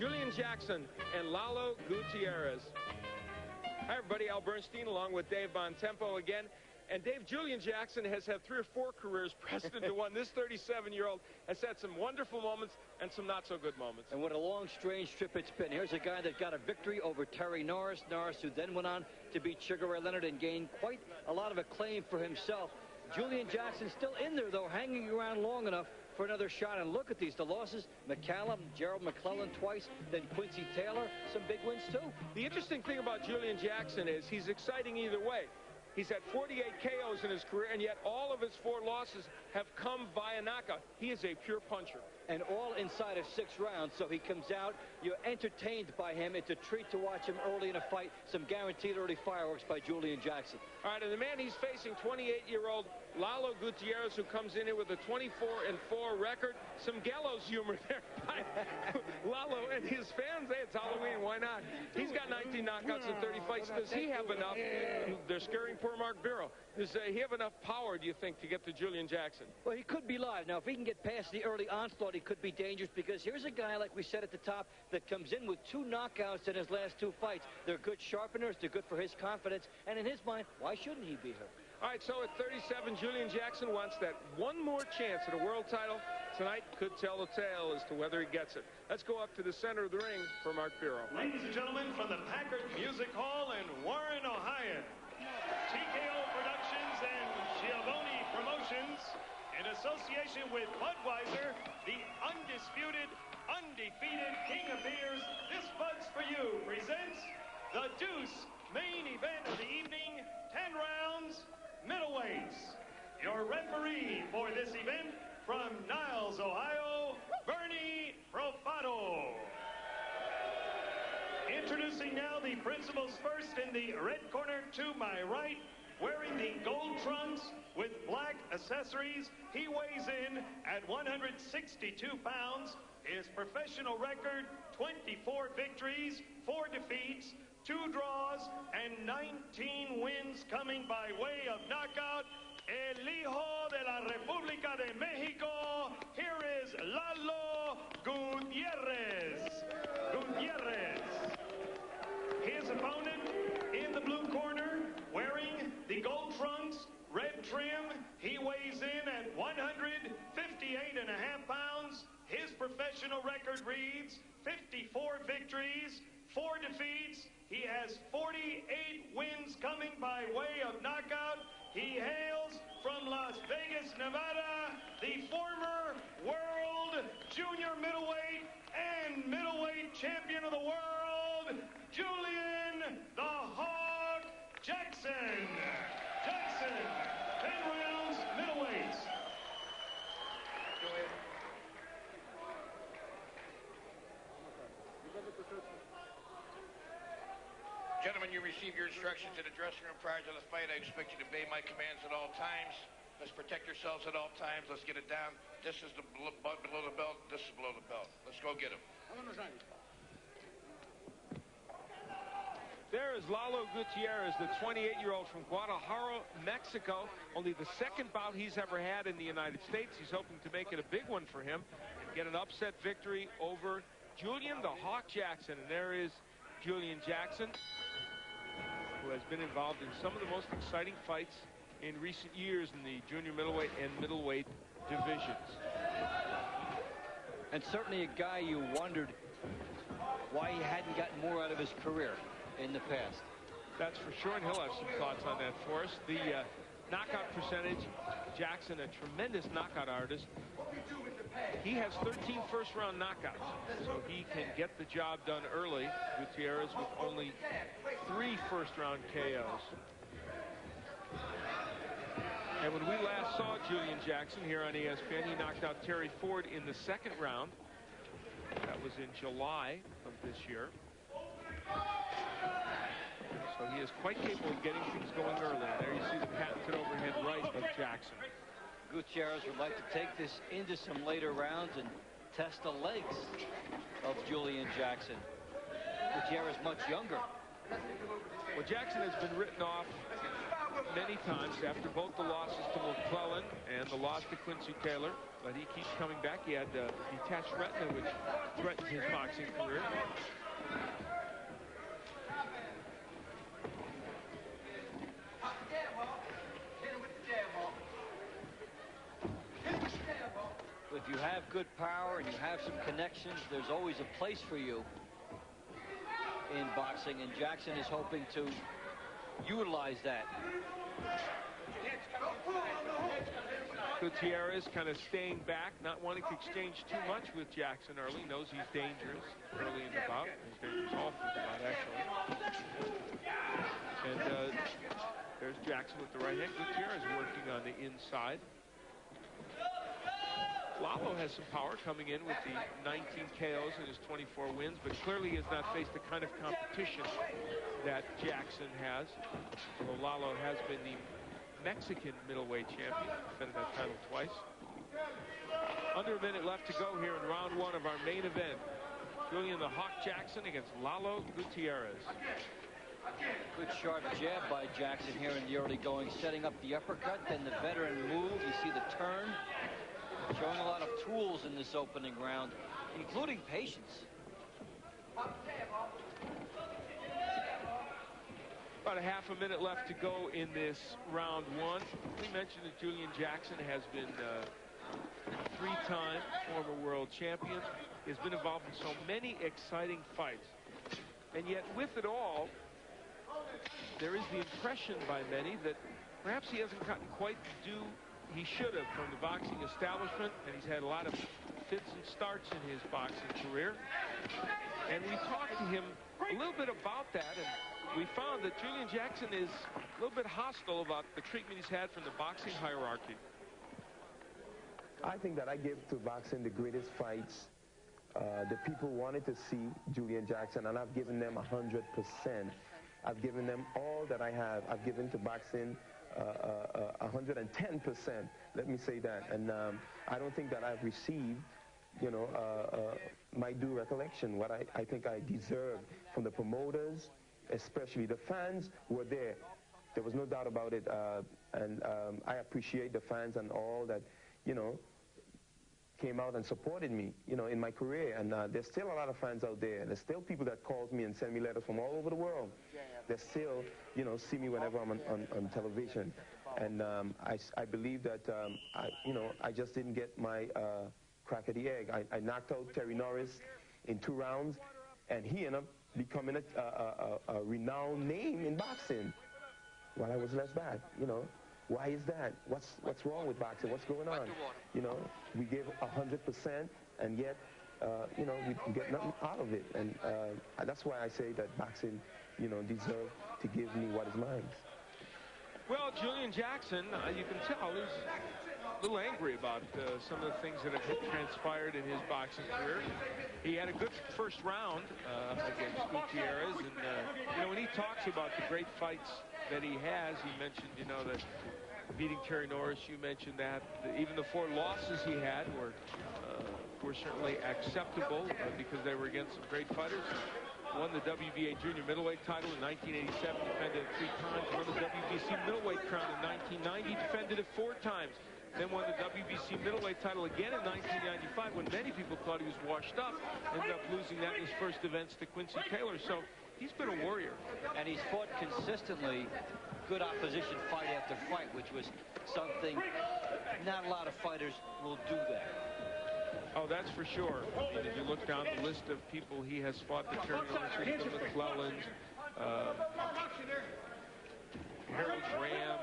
Julian Jackson and Lalo Gutierrez. Hi, everybody. Al Bernstein along with Dave Bontempo again. And Dave, Julian Jackson has had 3 or 4 careers pressed into one. This 37-year-old has had some wonderful moments and some not-so-good moments. And what a long, strange trip it's been. Here's a guy that got a victory over Terry Norris. Norris, who then went on to beat Sugar Ray Leonard and gained quite a lot of acclaim for himself. Julian Jackson still in there, though, hanging around long enough for another shot. And look at these, the losses. McCallum, Gerald McClellan twice, then Quincy Taylor, some big wins, too. The interesting thing about Julian Jackson is he's exciting either way. He's had 48 KOs in his career, and yet all of his 4 losses have come via knockout. He is a pure puncher. And all inside of 6 rounds, so he comes out, you're entertained by him. It's a treat to watch him early in a fight. Some guaranteed early fireworks by Julian Jackson. All right, and the man he's facing, 28-year-old Lalo Gutierrez, who comes in here with a 24-4 record. Some gallows humor there by Lalo and his fans. Hey, it's Halloween, why not? He's got 19 knockouts in 30 fights. Does he have enough? They're scaring poor Mark Biro. Does he have enough power, do you think, to get to Julian Jackson? Well, he could be live. Now, if he can get past the early onslaught, he could be dangerous, because here's a guy, like we said at the top, that comes in with 2 knockouts in his last 2 fights. They're good sharpeners. They're good for his confidence. And in his mind, why shouldn't he be hurt? All right, so at 37, Julian Jackson wants that one more chance at a world title. Tonight could tell the tale as to whether he gets it. Let's go up to the center of the ring for Mark Biro. Ladies and gentlemen, from the Packard Music Hall in Warren, Ohio, TKO Productions and Schiavone Promotions, in association with Budweiser, the undisputed, undefeated King of Beers, this Bud's for You presents the Deuce main event of the evening, 10 rounds, middleweights. Your referee for this event from Niles, Ohio, Bernie Profato. Introducing now the principals first in the red corner to my right, wearing the gold trunks with black accessories. He weighs in at 162 pounds. His professional record, 24 victories, 4 defeats, 2 draws, and 19 wins coming by way of knockout. El hijo de la República de México, here is Lalo Gutierrez. His opponent in the blue corner, wearing the gold trunks, red trim. He weighs in at 158.5 pounds. His professional record reads 54 victories, 4 defeats. He has 48 wins coming by way of knockout. He hails from Las Vegas, Nevada, the former world junior middleweight and middleweight champion of the world, Julian the Hawk Jackson. Jackson, 10 rounds, middleweights. Go ahead. Gentlemen, you received your instructions in the dressing room prior to the fight. I expect you to obey my commands at all times. Let's protect yourselves at all times. Let's get it down. This is the below the belt. This is below the belt. Let's go get him. There is Lalo Gutierrez, the 28-year-old from Guadalajara, Mexico. Only the 2nd bout he's ever had in the United States. He's hoping to make it a big one for him and get an upset victory over Julian the Hawk Jackson. And there is Julian Jackson, who has been involved in some of the most exciting fights in recent years in the junior middleweight and middleweight divisions. And certainly a guy you wondered why he hadn't gotten more out of his career in the past. That's for sure, and he'll have some thoughts on that for us. The knockout percentage, Jackson, a tremendous knockout artist. He has 13 first-round knockouts, so he can get the job done early. Gutierrez with only 3 first-round KOs. And when we last saw Julian Jackson here on ESPN, he knocked out Terry Ford in the 2nd round. That was in July of this year. So he is quite capable of getting things going early. There you see the patented overhead right of Jackson. Gutierrez would like to take this into some later rounds and test the legs of Julian Jackson. Gutierrez much younger. Well, Jackson has been written off many times after both the losses to McClellan and the loss to Quincy Taylor, but he keeps coming back. He had detached retina, which threatens his boxing career. If you have good power and you have some connections, there's always a place for you in boxing, and Jackson is hoping to utilize that. Gutierrez kind of staying back, not wanting to exchange too much with Jackson early. Knows he's dangerous early in the bout. He's dangerous all through the bout, actually. And there's Jackson with the right hand. Gutierrez working on the inside. Lalo has some power coming in with the 19 KOs in his 24 wins, but clearly he has not faced the kind of competition that Jackson has. Although Lalo has been the Mexican middleweight champion, defended that title twice. Under a minute left to go here in round one of our main event. Julian the Hawk Jackson against Lalo Gutierrez. Good sharp jab by Jackson here in the early going, setting up the uppercut, then the veteran move. You see the turn. Showing a lot of tools in this opening round, including patience. About a half a minute left to go in this round one. We mentioned that Julian Jackson has been three-time former world champion. He has been involved in so many exciting fights. And yet with it all, there is the impression by many that perhaps he hasn't gotten quite the due he should have from the boxing establishment, and he's had a lot of fits and starts in his boxing career. And we talked to him a little bit about that, and we found that Julian Jackson is a little bit hostile about the treatment he's had from the boxing hierarchy. I think that I give to boxing the greatest fights. The people wanted to see Julian Jackson, and I've given them 100%. I've given them all that I have. I've given to boxing 110%, let me say that. And I don't think that I've received, you know, my due recollection, what I think I deserve from the promoters, especially the fans were there. There was no doubt about it. And I appreciate the fans and all that, you know, came out and supported me, you know, in my career. And there's still a lot of fans out there. There's still people that calls me and send me letters from all over the world. They still, you know, see me whenever I'm on television. And I believe that, I just didn't get my crack at the egg. I knocked out Terry Norris in 2 rounds, and he ended up becoming a renowned name in boxing while I was less bad, you know. Why is that? What's wrong with boxing? What's going on? You know, we give 100%, and yet, you know, we get nothing out of it. And that's why I say that boxing, you know, deserves to give me what is mine. Well, Julian Jackson, you can tell, is a little angry about some of the things that have transpired in his boxing career. He had a good first round against Gutierrez, and you know, when he talks about the great fights that he has, he mentioned, you know, that beating Terry Norris, you mentioned that. Even the 4 losses he had were certainly acceptable because they were against some great fighters. Won the WBA junior middleweight title in 1987, defended it 3 times. Won the WBC middleweight crown in 1990, defended it 4 times. Then won the WBC middleweight title again in 1995 when many people thought he was washed up. Ended up losing that in his first events to Quincy Taylor. So he's been a warrior. And he's fought consistently good opposition fight after fight, which was something not a lot of fighters will do that. Oh, that's for sure. I mean, if you look down the list of people he has fought, the Terry Norris, the McClellans, Harold Graham,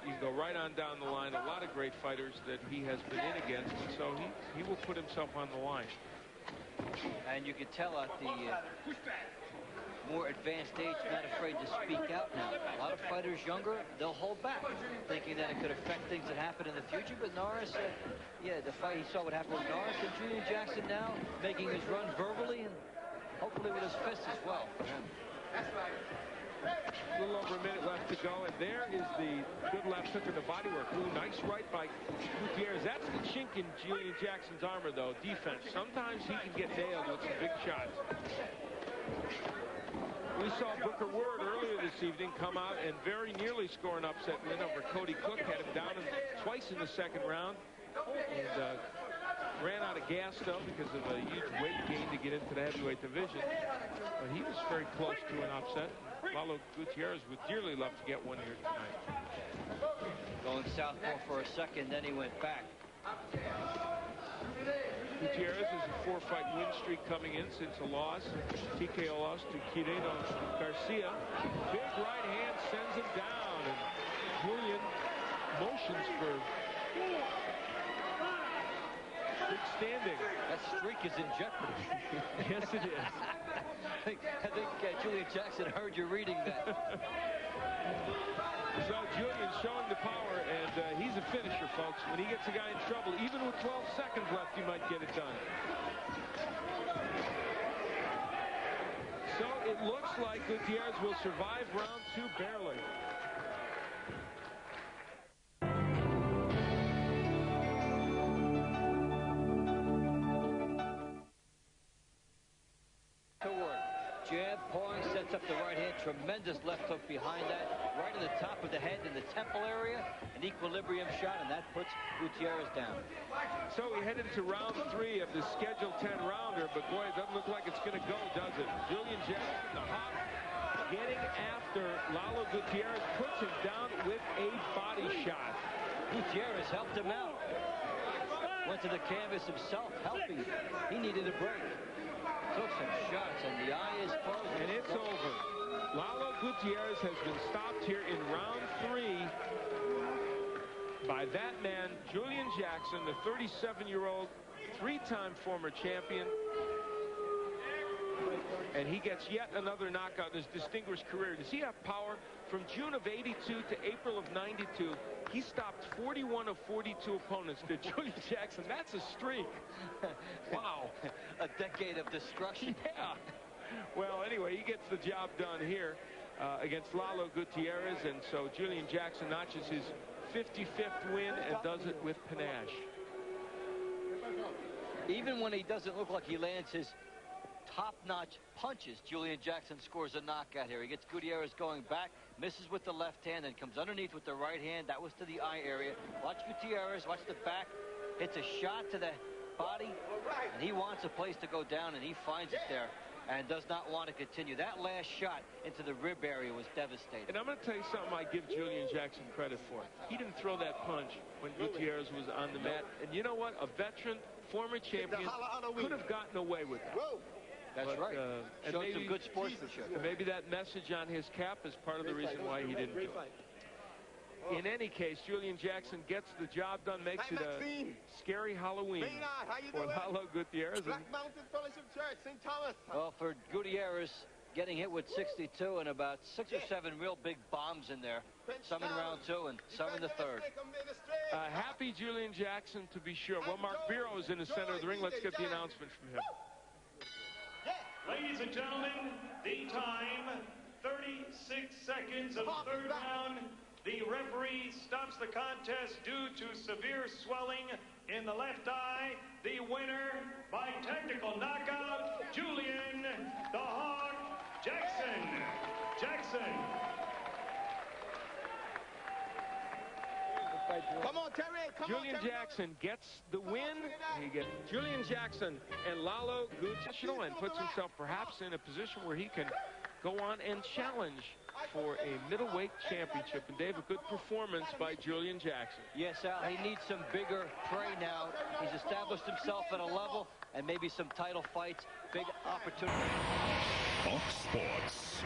you can go right on down the line. A lot of great fighters that he has been in against, and so he will put himself on the line. And you can tell at the more advanced age, not afraid to speak out now. A lot of fighters younger, they'll hold back, thinking that it could affect things that happen in the future. But Norris, yeah, the fight he saw what happened with Norris, and Julian Jackson now making his run verbally and hopefully with his fists as well. A little over a minute left to go, and there is the good left hook of the body work. Ooh, nice right by Gutierrez. That's the chink in Julian Jackson's armor, though, defense. Sometimes he can get nailed with some big shots. We saw Booker Ward earlier this evening come out and very nearly score an upset win over Cody Cook. Had him down twice in the second round. And ran out of gas, though, because of a huge weight gain to get into the heavyweight division. But he was very close to an upset. Lalo Gutierrez would dearly love to get one here tonight. Going southpaw for a second, then he went back. Gutierrez has a 4-fight win streak coming in since a loss. TKO loss to Quirino Garcia. Big right hand sends him down. And Julian motions for big standing. That streak is in jeopardy. Yes, it is. I think Julian Jackson heard you reading that. So Julian's showing the power, and he's a finisher, folks. When he gets a guy in trouble, even with 12 seconds left, he might get it done. So it looks like Gutierrez will survive round 2 barely. Jab, pawing, sets up the right hand. Tremendous left hook behind that. Right in the top of the head in the temple area. An equilibrium shot, and that puts Gutierrez down. So we head into round 3 of the scheduled 10-rounder, but boy, it doesn't look like it's going to go, does it? Julian Jackson, the hawk, getting after Lalo Gutierrez, puts him down with a body shot. Gutierrez helped him out. Went to the canvas himself, helping. He needed a break. Took some shots, and the eye is closed. And it's over. Lalo Gutierrez has been stopped here in round 3 by that man, Julian Jackson, the 37-year-old, 3-time former champion. And he gets yet another knockout in his distinguished career. Does he have power? From June of '82 to April of '92, he stopped 41 of 42 opponents to Julian Jackson. That's a streak. Wow. A decade of destruction. Yeah. Well, anyway, he gets the job done here against Lalo Gutierrez. And so Julian Jackson notches his 55th win and does it with panache. Even when he doesn't look like he lands his top-notch punches, Julian Jackson scores a knockout here. He gets Gutierrez going back, misses with the left hand, and comes underneath with the right hand. That was to the eye area. Watch Gutierrez, watch the back. Hits a shot to the body, and he wants a place to go down, and he finds it there and does not want to continue. That last shot into the rib area was devastating. And I'm going to tell you something I give Julian Jackson credit for. He didn't throw that punch when Gutierrez was on the mat. And you know what? A veteran, former champion, could have gotten away with that. That's right. Showed some good sportsmanship. Maybe that message on his cap is part of the reason why he didn't do it. In any case, Julian Jackson gets the job done, makes it a scary Halloween for Lalo Gutierrez. Well, for Gutierrez, getting hit with 62 and about 6 or 7 real big bombs in there. Some in round 2 and some in the third. Happy Julian Jackson, to be sure. Well, Mark Biro is in the center of the ring. Let's get the announcement from him. Ladies and gentlemen, the time, 36 seconds of the third round. The referee stops the contest due to severe swelling in the left eye. The winner by technical knockout, Julian the Hawk Jackson. Come on, Terry. Julian Jackson gets the win. He gets Julian Jackson and Lalo Gutierrez and puts himself perhaps in a position where he can go on and challenge for a middleweight championship. And Dave, a good performance by Julian Jackson. Yes, Al, he needs some bigger prey now. He's established himself at a level and maybe some title fights, big opportunity. Fox Sports,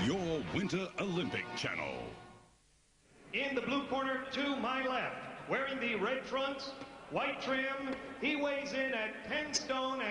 your Winter Olympic channel. In the blue corner to my left, wearing the red trunks, white trim, he weighs in at 10 stone.